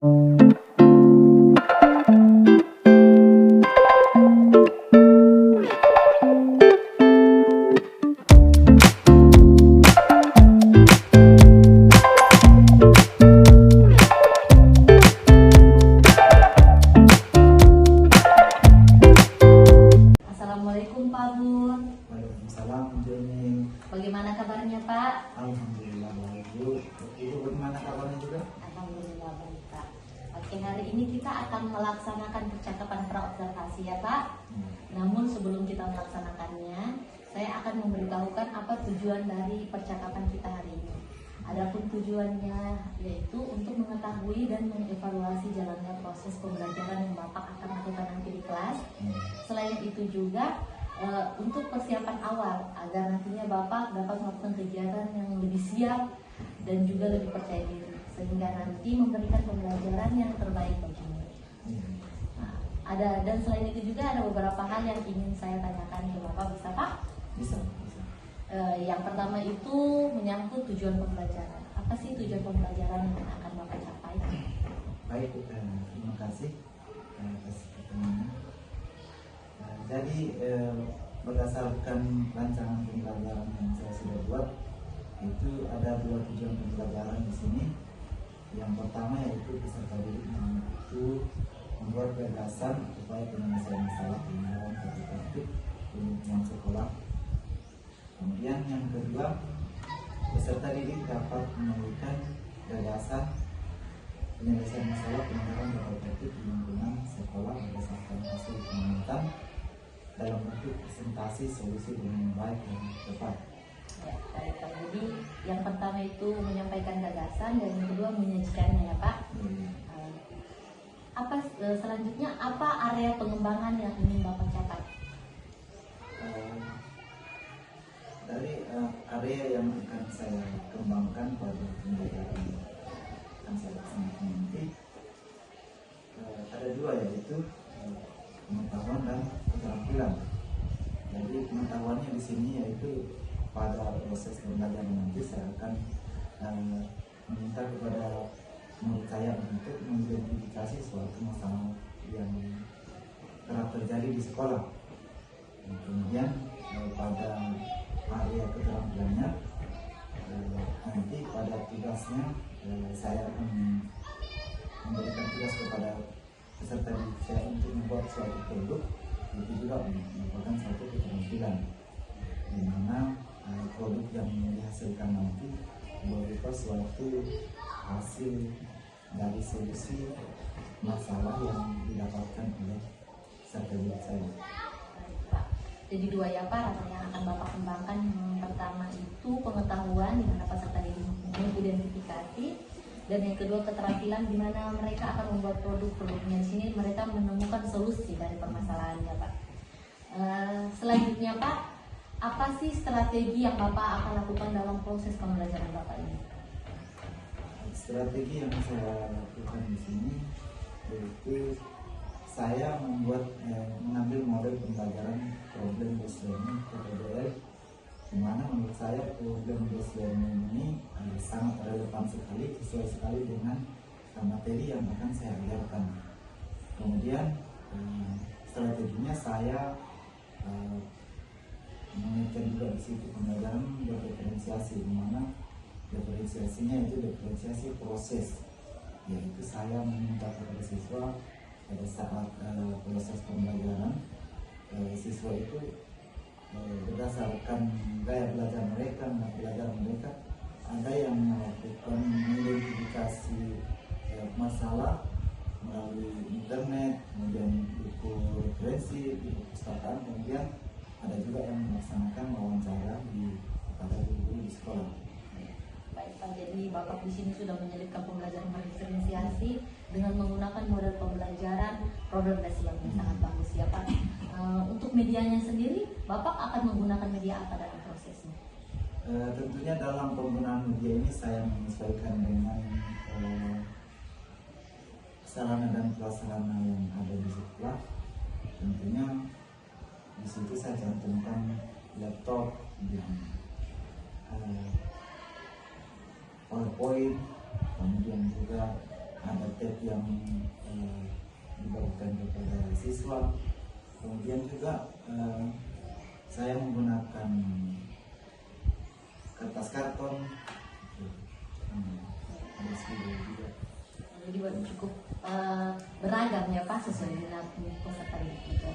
Assalamualaikum Pak Bun. Waalaikumsalam, Joni. Bagaimana kabarnya Pak? Alhamdulillah baik, Bu. Ibu bagaimana kabarnya juga? Alhamdulillah baik Pak. Oke, hari ini kita akan melaksanakan percakapan praobservasi ya Pak. Namun sebelum kita melaksanakannya, saya akan memberitahukan apa tujuan dari percakapan kita hari ini. Adapun tujuannya yaitu untuk mengetahui dan mengevaluasi jalannya proses pembelajaran yang Bapak akan lakukan nanti di kelas. Selain itu juga untuk persiapan awal agar nantinya Bapak dapat melakukan kegiatan yang lebih siap dan juga lebih percaya diri sehingga nanti memberikan pembelajaran yang terbaik baginya. Dan selain itu juga ada beberapa hal yang ingin saya tanyakan ke Bapak, bisa Pak? Bisa. Yang pertama itu menyangkut tujuan pembelajaran. Apa sih tujuan pembelajaran yang akan Bapak capai? Baik, terima kasih atas pertanyaannya. Jadi berdasarkan rancangan pembelajaran yang saya sudah buat, itu ada 2 tujuan pembelajaran di sini. Yang pertama yaitu peserta didik itu membuat gagasan upaya penyelesaian masalah dalam tertib di lingkungan sekolah. Kemudian yang kedua, peserta didik dapat memberikan gagasan penyelesaian masalah pelanggaran tata tertib di lingkungan sekolah berdasarkan hasil pengamatan dalam bentuk presentasi solusi dengan baik dan tepat. Ya, baik Pak. Jadi yang pertama itu menyampaikan gagasan dan yang kedua menyajikannya ya Pak. Selanjutnya apa area pengembangan yang ingin Bapak capai? Dari area yang akan saya kembangkan pada pembelajaran yang akan saya laksanakan nanti ada 2, yaitu pengetahuan dan keterampilan. Jadi pengetahuannya di sini yaitu pada proses pembelajaran nanti saya akan meminta kepada murid saya untuk mengidentifikasi suatu masalah yang kerap terjadi di sekolah. Kemudian pada area keterampilannya nanti pada tugasnya saya akan memberikan tugas kepada peserta didik saya untuk membuat suatu produk. Itu juga merupakan suatu keterampilan di mana produk yang dihasilkan nanti berupa suatu hasil dari solusi masalah yang didapatkan oleh peserta didik saya. Jadi 2 ya Pak yang akan Bapak kembangkan. Yang pertama itu pengetahuan di mana peserta didik mengidentifikasi, dan yang kedua keterampilan di mana mereka akan membuat produk-produknya. Di sini mereka menemukan solusi dari permasalahannya Pak. Selanjutnya Pak, apa sih strategi yang Bapak akan lakukan dalam proses pembelajaran Bapak ini? Strategi yang saya lakukan di sini yaitu saya mengambil model pembelajaran problem based learning (PBL), di mana menurut saya problem based learning ini sangat relevan sekali, sesuai sekali dengan materi yang akan saya ajarkan. Kemudian strateginya saya mengaitkan juga di situ pembelajaran diferensiasi, di mana diferensiasinya itu diferensiasi proses, yaitu saya meminta kepada siswa pada saat proses pembelajaran siswa itu berdasarkan gaya belajar mereka ada yang melakukan mengidentifikasi masalah melalui internet, kemudian buku referensi, buku perpustakaan, kemudian ada juga yang melaksanakan wawancara kepada guru di sekolah. Baik Pak, jadi Bapak di sini sudah menyelipkan pembelajaran diferensiasi dengan menggunakan model pembelajaran problem based learning. Sangat bagus ya Pak. Untuk medianya sendiri, Bapak akan menggunakan media apa dalam prosesnya? Tentunya dalam penggunaan media ini saya menyesuaikan dengan sarana dan prasarana yang ada di sekolah. Tentunya di situ saya cantumkan laptop, PowerPoint, kemudian juga ada tab yang diberikan kepada siswa. Kemudian juga saya menggunakan kertas karton, ada spidol juga. Jadi cukup beragam ya Pak, sesuai dengan peserta didik itu.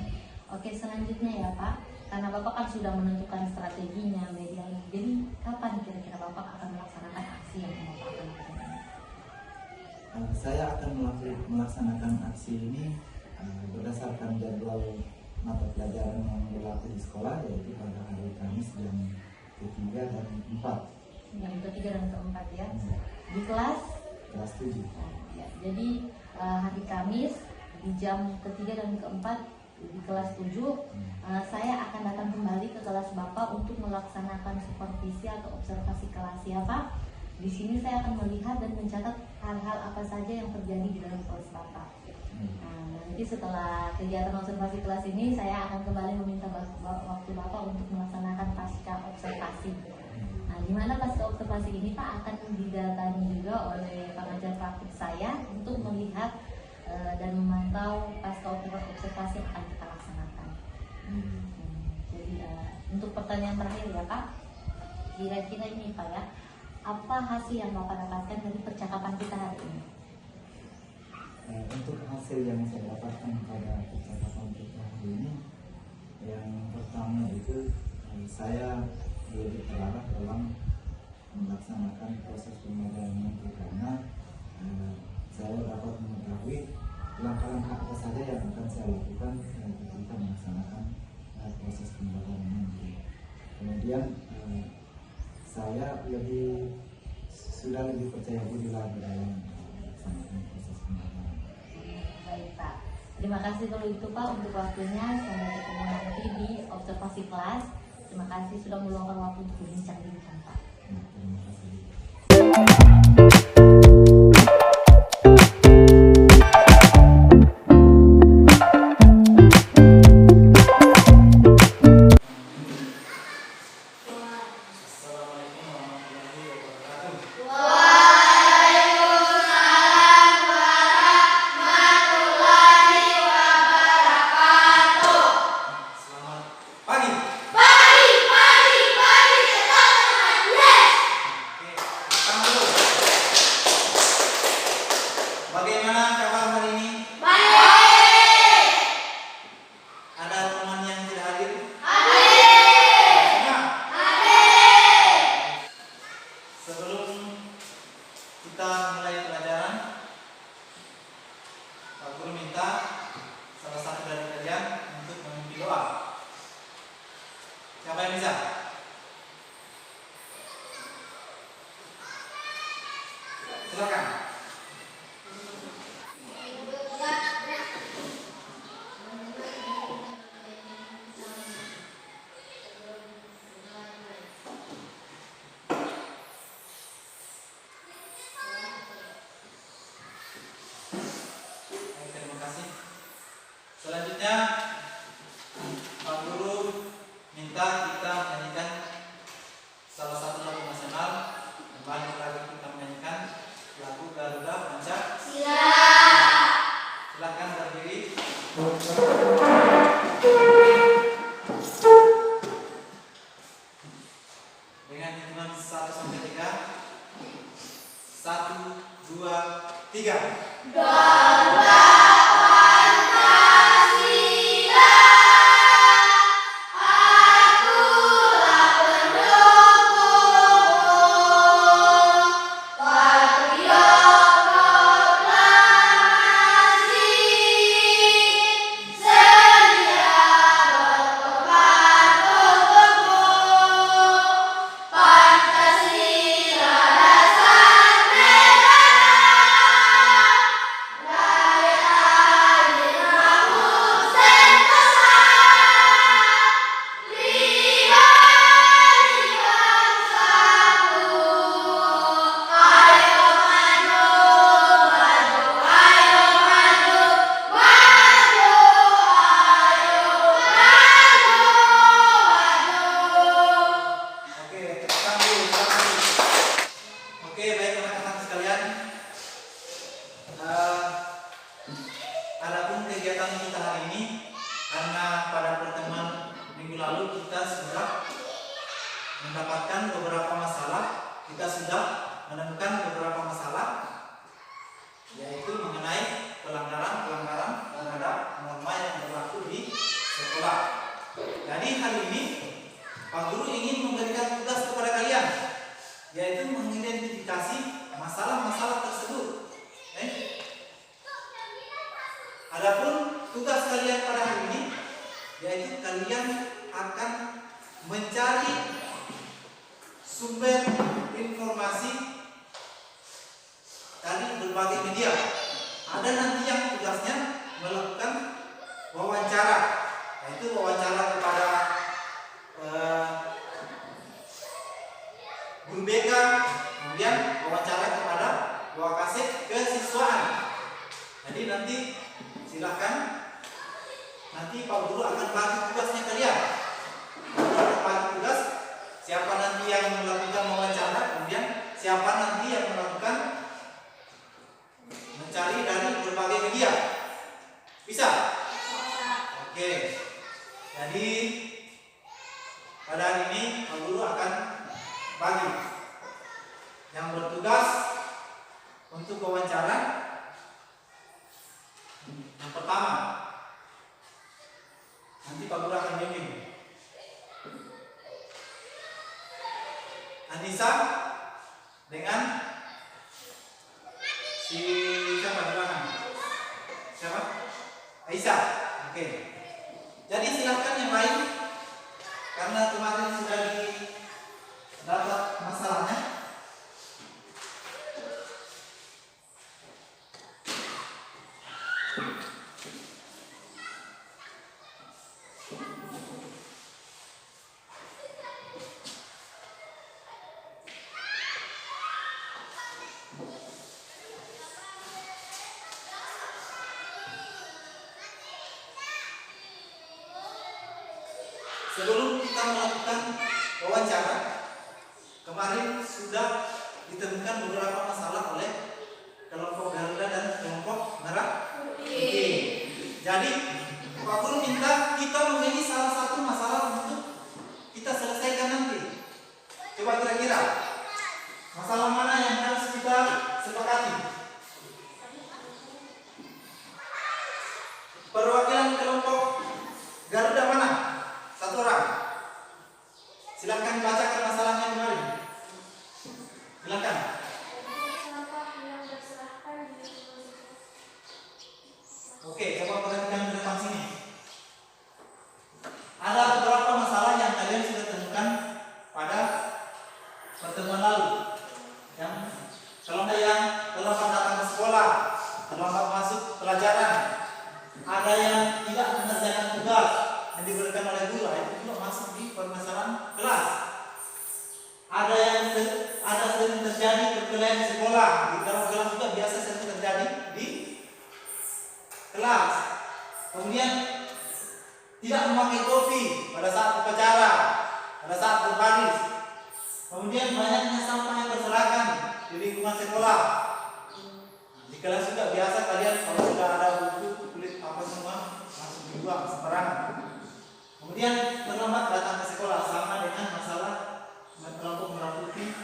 Oke, selanjutnya ya Pak, karena Bapak kan sudah menentukan strateginya, medianya. Jadi kapan kira-kira Bapak akan melaksanakan aksi yang Bapak akan lakukan? Saya akan melaksanakan aksi ini berdasarkan jadwal mata pelajaran yang berlaku di sekolah, yaitu pada hari Kamis jam ketiga dan 4. Yang ketiga dan keempat ya. Di kelas 7. Ya, jadi hari Kamis di jam ketiga dan keempat di kelas 7 saya akan datang kembali ke kelas Bapak untuk melaksanakan supervisi atau observasi kelas ya Pak. Di sini saya akan melihat dan mencatat hal-hal apa saja yang terjadi di dalam kelas Bapak. Nanti setelah kegiatan observasi kelas ini saya akan kembali meminta waktu Bapak untuk melaksanakan pasca observasi. Nah, di mana pasca observasi ini Pak akan didatangi juga oleh pengajar praktik saya untuk melihat dan memantau pasca observasi yang akan kita laksanakan. Jadi untuk pertanyaan terakhir ya Pak, kira-kira ini Pak ya, apa hasil yang Bapak dapatkan dari percakapan kita hari ini? Untuk hasil yang saya dapatkan pada percakapan kita hari ini, yang pertama itu saya lebih terarah dalam melaksanakan proses pembelajaran itu karena saya dapat mengetahui langkah-langkah apa saja yang akan saya lakukan ketika melaksanakan proses pembelajaran nanti. Kemudian saya sudah lebih percaya diri lagi dalam melaksanakan proses pembelajaran. Baik Pak, terima kasih kalau itu Pak untuk waktunya. Sampai ketemu nanti di observasi kelas. Terima kasih sudah meluangkan waktu untuk berbincang-bincang Pak. Terima kasih. Bagaimana kabar hari ini? Ada teman yang tidak hadir? Semua? Sebelum kita mulai pelajaran, Pak Guru minta salah satu dari kalian untuk memimpin doa. Siapa yang bisa? Silakan. Terima kasih. Selanjutnya Pak Guru minta kita menyanyikan salah satu lagu nasional. Kembali lagi kita menyanyikan lagu Garuda Pancasila. Silakan berdiri. Dengan hitungan 1 sampai 3. 1, 2, 3. Garuda Pancasila. datangi kita hari ini karena pada pertemuan minggu lalu kita sudah mendapatkan beberapa masalah, kita sudah menemukan beberapa masalah, yaitu mengenai pelanggaran terhadap norma yang berlaku di sekolah. Jadi hari ini Pak Guru ingin memberikan tugas kepada kalian, yaitu mengidentifikasi masalah-masalah tersebut. Adapun tugas kalian pada hari ini, yaitu kalian akan mencari sumber informasi dari berbagai media. Ada nanti yang tugasnya melakukan wawancara, yaitu wawancara kepada guru BK, kemudian wawancara kepada Wakasek kesiswaan. Jadi nanti silakan, nanti Pak Guru akan bagi tugasnya kalian. Bagi tugas siapa nanti yang melakukan wawancara, kemudian siapa nanti yang melakukan mencari dari berbagai media. Bisa? Oke. Jadi pada hari ini Pak Guru akan bagi yang bertugas untuk wawancara. Yang pertama, nanti Pak Guru akan bimbing. Anissa dengan si siapa di belakang? Siapa? Aisyah. Oke. Jadi silakan yang lain, karena kemarin sudah didapat masalahnya. Sebelum kita melakukan wawancara, kemarin sudah ditemukan beberapa masalah oleh kelompok Garuda dan kelompok Merah Putih. Jadi Pak Guru minta kita memilih salah satu masalah untuk kita selesaikan nanti. Coba kira-kira masalah mana yang harus kita sepakati? Perwakilan kelompok Garuda mana? Satu orang. Silakan bacakan masalahnya kembali. Silakan. Oke, coba perhatikan di depan sini. Ada beberapa masalah yang kalian sudah temukan pada pertemuan lalu. Yang terlambat datang ke sekolah, terlambat masuk pelajaran, ada yang tidak mengerjakan tugas yang diberikan oleh guru, itu juga masuk di permasalahan kelas. Ada yang sering terjadi perkelahian di sekolah, di dalam kelas juga biasa sering terjadi di kelas. Kemudian tidak memakai topi pada saat upacara, pada saat berbaris. Kemudian banyaknya sampah yang berserakan di lingkungan sekolah. Di kelas juga biasa kalian kalau sudah ada buku, kulit apa semua langsung dibuang sembarangan. Kemudian terlambat datang ke sekolah, sama dengan masalah kelompok Merah Putih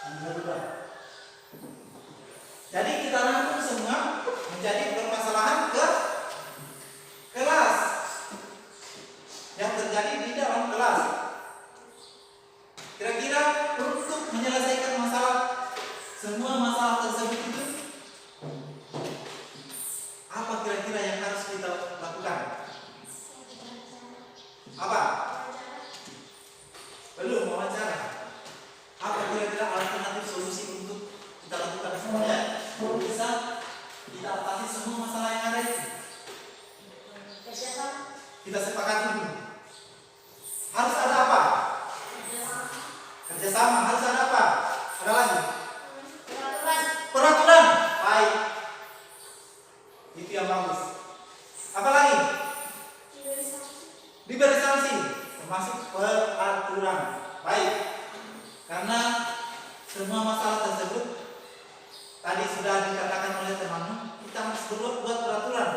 dan Garuda. Jadi kita rangkum semua menjadi permasalahan ke kelas yang terjadi di dalam kelas. Kira-kira untuk menyelesaikan semua masalah tersebut itu, apa kira-kira yang harus kita lakukan? Apa? Belum wawancara. Apa kira-kira alternatif solusi untuk kita lakukan semuanya? Bisa kita atasi semua masalah yang ada itu. Kita sepakati dulu. Harus ada apa? Kerjasama. Harus ada apa? Ada lagi? Peraturan. Baik. Itu yang bagus. Apa lagi? Diberi sanksi, termasuk peraturan. Baik. Karena semua masalah tersebut tadi sudah dikatakan oleh temanmu, kita harus buat peraturan,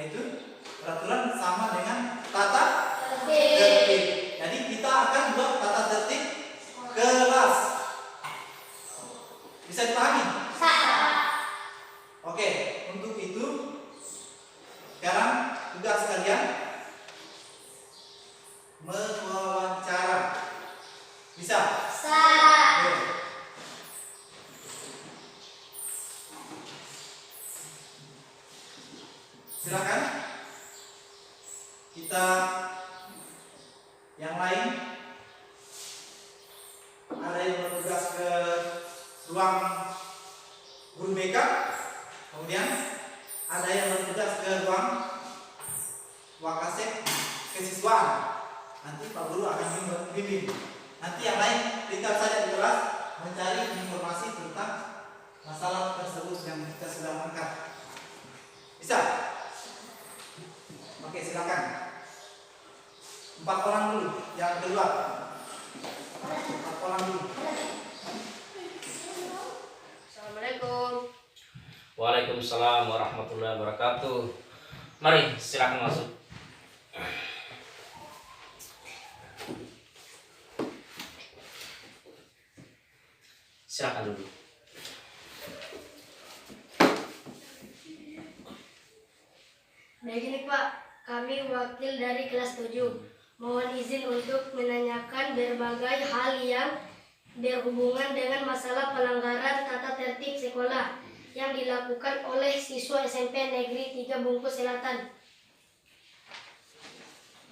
yaitu peraturan sama dengan tata tertib. Jadi kita akan buat tata tertib kelas. Bisa dipahami? Oke, untuk itu sekarang tugas kalian mewawancara. Bisa? Oke. Silakan. Kita yang lain ada yang bertugas ke ruang guru BK, kemudian ada yang bertugas ke ruang Wakasek kesiswaan. Nanti Pak Guru akan membimbing. Nanti yang lain tinggal saja di kelas mencari informasi tentang masalah tersebut yang kita sudah angkat. Bisa? Oke, silakan. 4 orang dulu yang keluar. 4 orang dulu. Assalamualaikum. Waalaikumsalam warahmatullahi wabarakatuh. Mari silakan masuk. Silakan dulu. Begini Pak, kami wakil dari kelas 7. Mohon izin untuk menanyakan berbagai hal yang berhubungan dengan masalah pelanggaran tata tertib sekolah yang dilakukan oleh siswa SMP Negeri 3 Bungkus Selatan.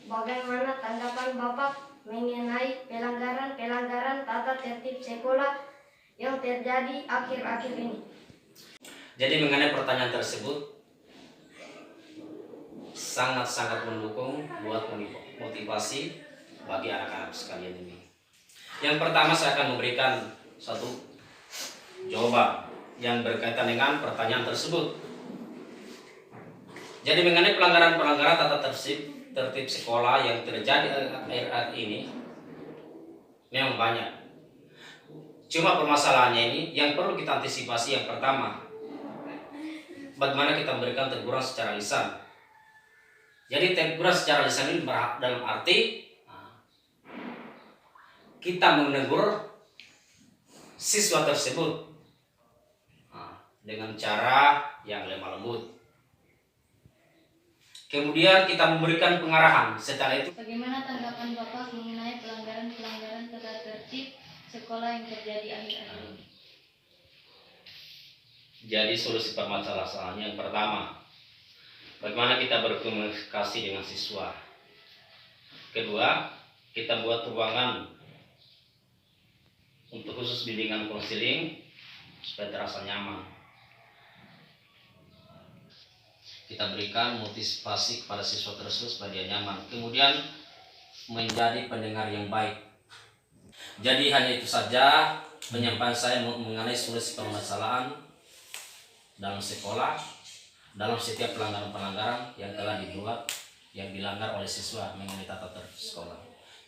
Bagaimana tanggapan Bapak mengenai pelanggaran tata tertib sekolah yang terjadi akhir-akhir ini? Jadi mengenai pertanyaan tersebut sangat-sangat mendukung buat motivasi bagi anak-anak sekalian ini. Yang pertama saya akan memberikan satu jawaban yang berkaitan dengan pertanyaan tersebut. Jadi mengenai pelanggaran tata tertib sekolah yang terjadi akhir-akhir ini memang banyak. Cuma permasalahannya ini yang perlu kita antisipasi yang pertama, bagaimana kita memberikan teguran secara lisan. Jadi teguran secara lisan ini dalam arti kita menegur siswa tersebut dengan cara yang lemah lembut. Kemudian kita memberikan pengarahan. Setelah itu, Bagaimana tanggapan Bapak mengenai pelanggaran tata tertib sekolah yang terjadi akhir-akhir ini? jadi solusi permasalahannya yang pertama, bagaimana kita berkomunikasi dengan siswa. Kedua, kita buat ruangan untuk khusus bimbingan konseling supaya terasa nyaman. Kita berikan motivasi kepada siswa tersebut supaya dia nyaman. Kemudian menjadi pendengar yang baik. Jadi hanya itu saja penyampaian saya mengenai solusi permasalahan dalam sekolah, dalam setiap pelanggaran-pelanggaran yang telah dibuat, yang dilanggar oleh siswa mengenai tata tertib sekolah.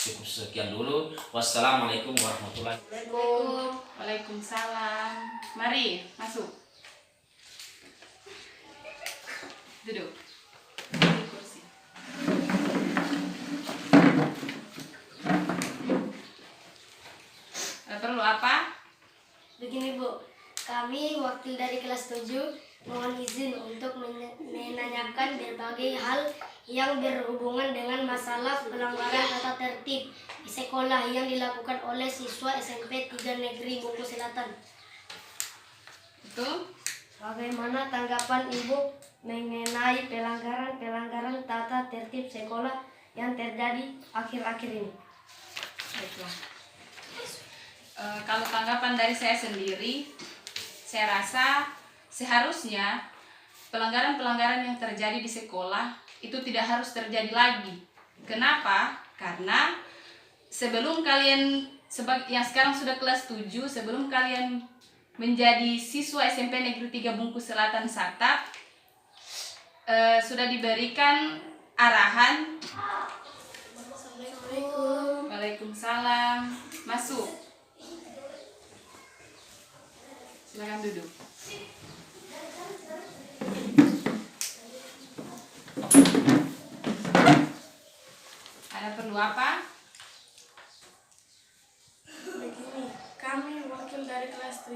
Cukup sekian dulu. Wassalamualaikum warahmatullahi wabarakatuh. Waalaikumsalam. Mari masuk. Duduk di kursi. Perlu apa? Begini Bu, kami wakil dari kelas 7 mohon izin untuk menanyakan berbagai hal yang berhubungan dengan masalah pelanggaran tata tertib di sekolah yang dilakukan oleh siswa SMP 3 Negeri Bungkus Selatan. Itu Bagaimana tanggapan Ibu mengenai pelanggaran tata tertib sekolah yang terjadi akhir-akhir ini? baiklah. Kalau tanggapan dari saya sendiri, saya rasa seharusnya pelanggaran-pelanggaran yang terjadi di sekolah itu tidak harus terjadi lagi. Kenapa? Karena sebelum kalian yang sekarang sudah kelas 7, sebelum kalian menjadi siswa SMP Negeri 3 Bungkus Selatan Satap, sudah diberikan arahan. Assalamualaikum. Waalaikumsalam. Masuk. Silakan duduk.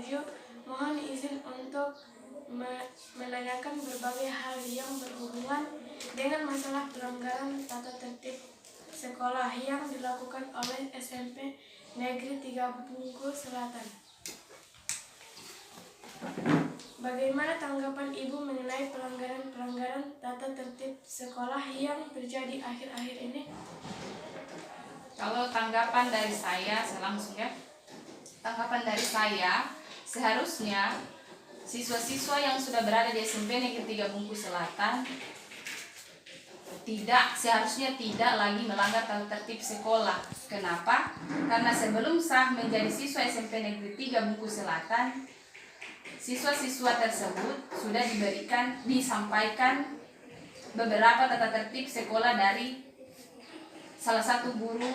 7, mohon izin untuk menanyakan berbagai hal yang berhubungan dengan masalah pelanggaran tata tertib sekolah yang dilakukan oleh SMP Negeri 3 Bungku Selatan. Bagaimana tanggapan Ibu mengenai pelanggaran-pelanggaran tata tertib sekolah yang terjadi akhir-akhir ini? Kalau tanggapan dari saya langsung ya. Tanggapan dari saya, seharusnya siswa-siswa yang sudah berada di SMP Negeri 3 Bungku Selatan seharusnya tidak lagi melanggar tata tertib sekolah. Kenapa? Karena sebelum sah menjadi siswa SMP Negeri 3 Bungku Selatan, siswa-siswa tersebut sudah disampaikan beberapa tata tertib sekolah dari salah satu guru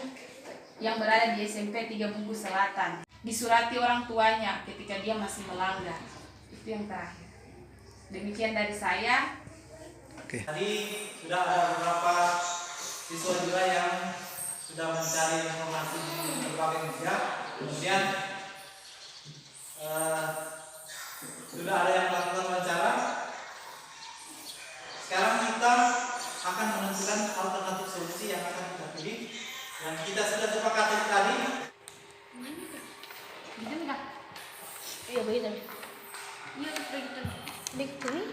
yang berada di SMP 3 Bungku Selatan. Disurati orang tuanya ketika dia masih melanggar. Itu yang terakhir. Demikian dari saya. Tadi sudah ada beberapa siswa juga yang sudah mencari informasi di berbagai media. Kemudian sudah ada yang melakukan wawancara. Sekarang kita akan menentukan alternatif solusi yang akan kita pilih. Yang kita sudah sepakati tadi. Iya begitu. Iya, begitu. Begitu nih.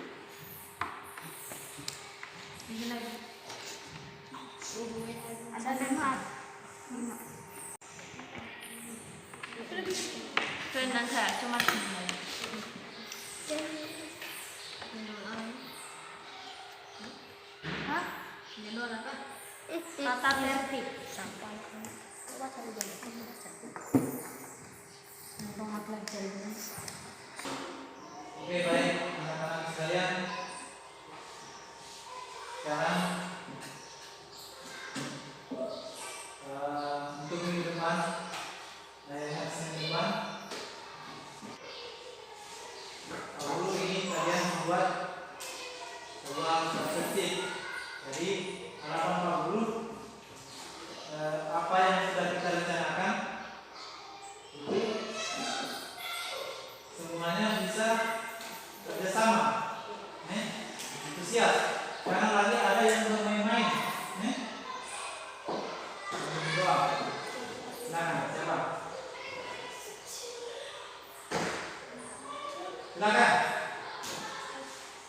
Ada 5. Kenan saya cuma Hah? Jalur apa? Tata tertib. Sampai coba cari jalur baca. Nah, pelajari. Oke, baik anak-anak sekalian. Sekarang untuk minggu depan, Senin depan, dulu ini kalian membuat sebuah tertib. Jadi harapan Pak Guru, apa yang sudah kita rencanakan itu semuanya bisa kerjasama, antusias. Jangan lagi ada yang bermain-main. Doa. Silakan, siapa? Silakan.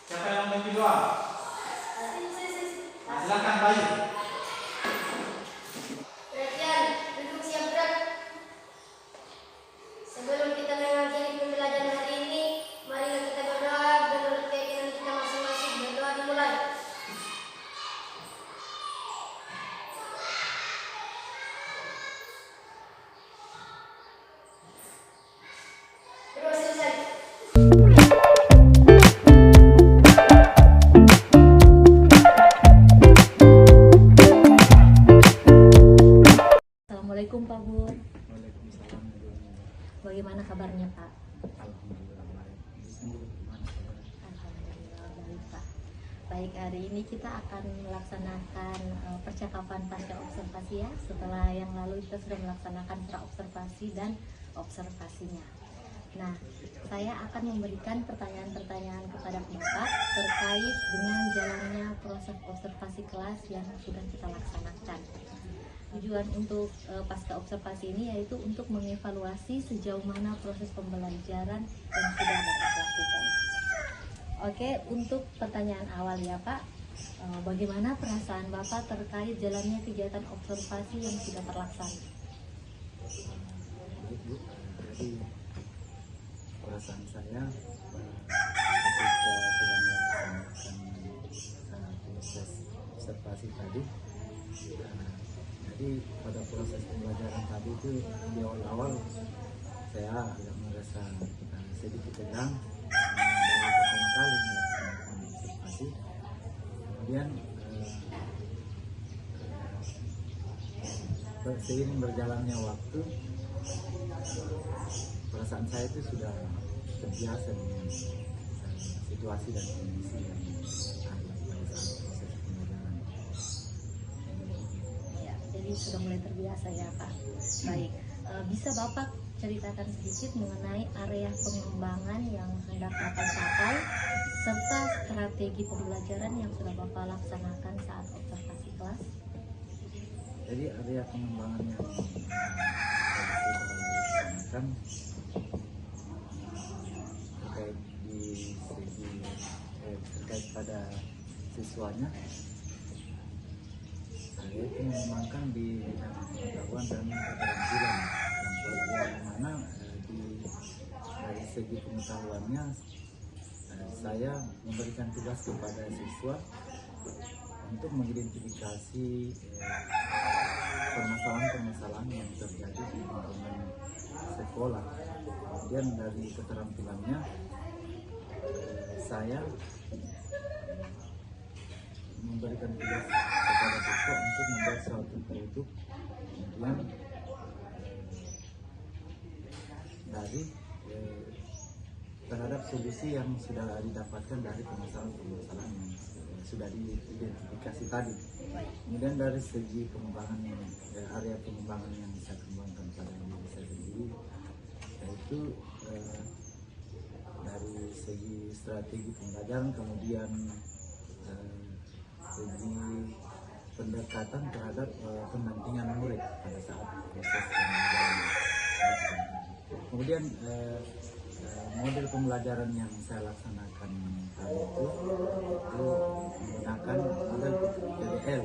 Siapa yang memimpin doa? Nah, silakan Bayu. Perhatian, duduk siap gerak. Sebelum kita mengakhiri pembelajaran hari ini, mari kita berdoa menurut keyakinan kita masing-masing. Berdoa dimulai. Berdoa selesai. Assalamualaikum Pak Guru. Waalaikumsalam. Bagaimana kabarnya Pak? Alhamdulillah baik. Gimana kabar? Alhamdulillah baik Pak. Baik, hari ini kita akan melaksanakan percakapan pasca observasi ya. Setelah yang lalu kita sudah melaksanakan pra-observasi dan observasinya. Nah, saya akan memberikan pertanyaan-pertanyaan kepada Bapak terkait dengan jalannya proses observasi kelas yang sudah kita laksanakan. Tujuan untuk pasca observasi ini yaitu untuk mengevaluasi sejauh mana proses pembelajaran yang sudah Bapak lakukan. Oke, untuk pertanyaan awal ya Pak, bagaimana perasaan Bapak terkait jalannya kegiatan observasi yang sudah terlaksana? Baik Bu, jadi perasaan saya ketika sudah melaksanakan proses observasi tadi, jadi pada proses pembelajaran tadi itu di awal-awal saya agak merasa sedikit tegang dari pertama kali melaksanakan observasi. Kemudian seiring berjalannya waktu, perasaan saya itu sudah terbiasa dengan situasi dan kondisi yang ada pada saat proses pembelajaran. Ya, jadi sudah mulai terbiasa ya Pak. Baik, Bisa Bapak ceritakan sedikit mengenai area pengembangan yang hendak Bapak capai serta strategi pembelajaran yang sudah Bapak laksanakan saat observasi kelas? Jadi area pengembangan yang saya sudah laksanakan terkait di segi terkait pada siswanya, saya itu mengembangkan di bidang pengetahuan dan keterampilan yang mana dari segi pengetahuannya saya memberikan tugas kepada siswa untuk mengidentifikasi permasalahan-permasalahan yang terjadi di lingkungan sekolah. Kemudian dari keterampilannya saya memberikan tugas kepada siswa untuk membuat suatu produk, kemudian dari terhadap solusi yang sudah didapatkan dari permasalahan-permasalahan yang sudah diidentifikasi tadi. Kemudian dari segi pengembangan area pengembangan yang saya kembangkan pada diri saya sendiri, yaitu dari segi strategi pembelajaran, kemudian segi pendekatan terhadap pendampingan murid pada saat proses pembelajaran. Kemudian model pembelajaran yang saya laksanakan tadi itu menggunakan model PBL.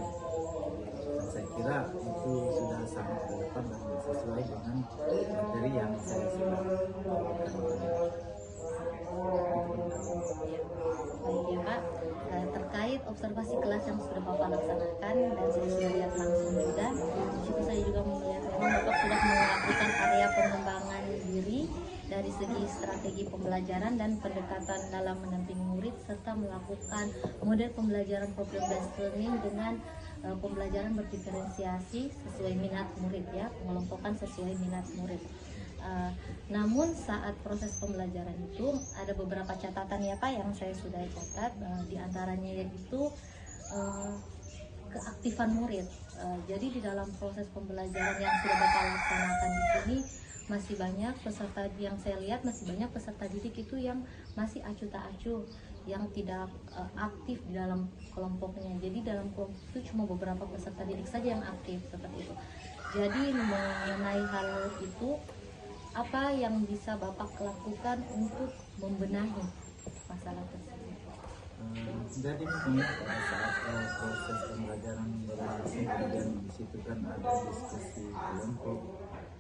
Saya kira itu sudah sangat relevan dan sesuai dengan materi yang saya sudah bawakan. Baik ya Pak, terkait observasi kelas yang sudah Bapak laksanakan dan saya sudah lihat langsung juga, di situ saya juga melihat memang Bapak sudah melakukan area pengembangan diri dari segi strategi pembelajaran dan pendekatan dalam mendampingi murid serta melakukan model pembelajaran problem based learning dengan pembelajaran berdiferensiasi sesuai minat murid ya, mengelompokkan sesuai minat murid. Namun saat proses pembelajaran itu ada beberapa catatan ya Pak yang saya sudah catat, di antaranya yaitu keaktifan murid. Jadi di dalam proses pembelajaran yang sudah Bapak laksanakan di sini masih banyak peserta, yang saya lihat masih banyak peserta didik itu yang masih acuh tak acuh, yang tidak aktif di dalam kelompoknya. Jadi dalam kelompok itu cuma beberapa peserta didik saja yang aktif seperti itu. Jadi mengenai hal itu, apa yang bisa Bapak lakukan untuk membenahi masalah tersebut? Jadi memang pada saat proses pembelajaran berlangsung, kemudian di situ kan ada diskusi kelompok.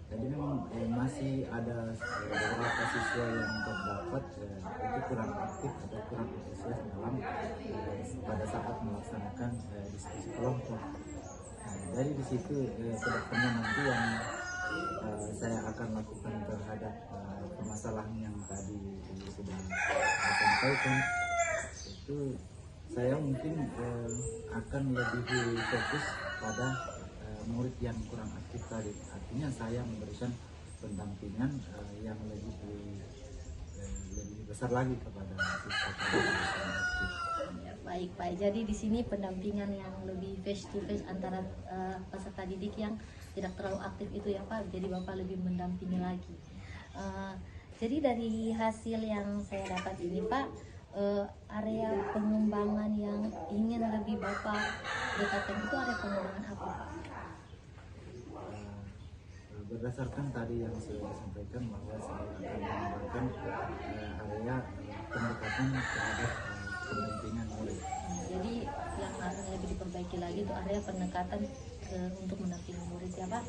Jadi memang masih ada beberapa siswa yang terdapat itu kurang aktif atau kurang antusias dalam pada saat melaksanakan diskusi kelompok. Dari di situ kedepannya nanti yang saya akan lakukan terhadap permasalahan yang tadi sudah saya sampaikan, itu saya mungkin akan lebih fokus pada murid yang kurang aktif tadi. Artinya saya memberikan pendampingan yang lebih besar lagi kepada siswa yang aktif. Baik Pak, jadi di sini pendampingan yang lebih face to face antara peserta didik yang tidak terlalu aktif itu ya Pak, jadi Bapak lebih mendampingi lagi. Jadi dari hasil yang saya dapat ini Pak, area pengembangan yang ingin lebih Bapak dekatkan itu area pengembangan apa Pak? Berdasarkan tadi yang sudah disampaikan bahwa saya akan mengembangkan area pendekatan terhadap pendampingan murid. Jadi yang akan lebih diperbaiki lagi itu area pendekatan untuk mendampingi murid ya Pak.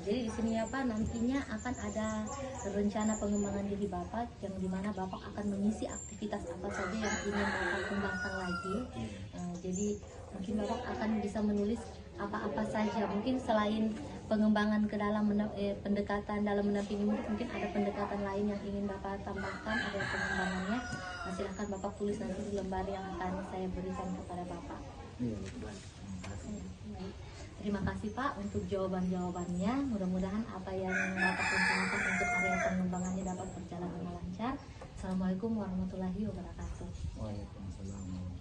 Jadi di sini ya Pak, nantinya akan ada rencana pengembangan diri Bapak yang dimana Bapak akan mengisi aktivitas apa saja yang ingin Bapak kembangkan lagi. Jadi mungkin Bapak akan bisa menulis apa-apa saja, mungkin selain pengembangan ke dalam pendekatan dalam mendampingi murid, mungkin ada pendekatan lain yang ingin Bapak tambahkan, ada pengembangannya. Silahkan Bapak tulis nanti di lembar yang akan saya berikan kepada Bapak. Iya, baik. Terima kasih Pak untuk jawaban-jawabannya. Mudah-mudahan apa yang Bapak rencanakan untuk area pengembangannya dapat berjalan dengan lancar. Assalamualaikum warahmatullahi wabarakatuh. Waalaikumsalam.